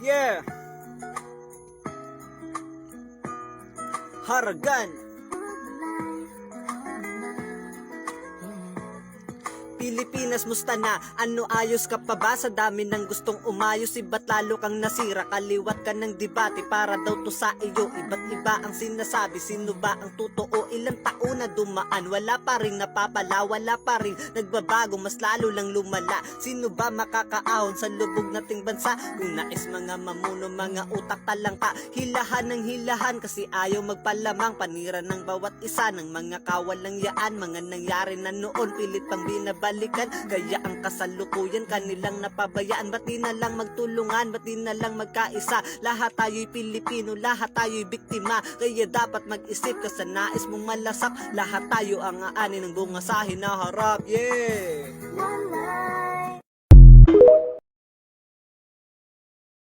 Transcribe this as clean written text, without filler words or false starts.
Yeah. Haragan. Pilipinas, musta na? Ano, ayos ka pa ba? Sa dami ng gustong umayos, iba't lalo kang nasira. Kaliwat ka ng debate para daw to sa iyo. Iba't iba ang sinasabi, sino ba ang totoo? Ilang taon na dumaan, wala pa rin napapala, wala pa rin nagbabago, mas lalo lang lumala. Sino ba makakaahon sa lubog nating bansa? Kung nais mga mamuno, mga utak talangka, hilahan ng hilahan kasi ayaw magpalamang. Panira ng bawat isa ng mga kawalang yaan, mga nangyari na noon, pilit pang binabalikan. Kaya ang kasalukuyan kanilang napabayaan. Ba't di na lang magtulungan, ba't di na lang magkaisa? Lahat tayo'y Pilipino, lahat tayo'y biktima. Kaya dapat mag-isip ka sa nais mong malasak. Lahat tayo ang aani ng bunga sa hinaharap. Yeah!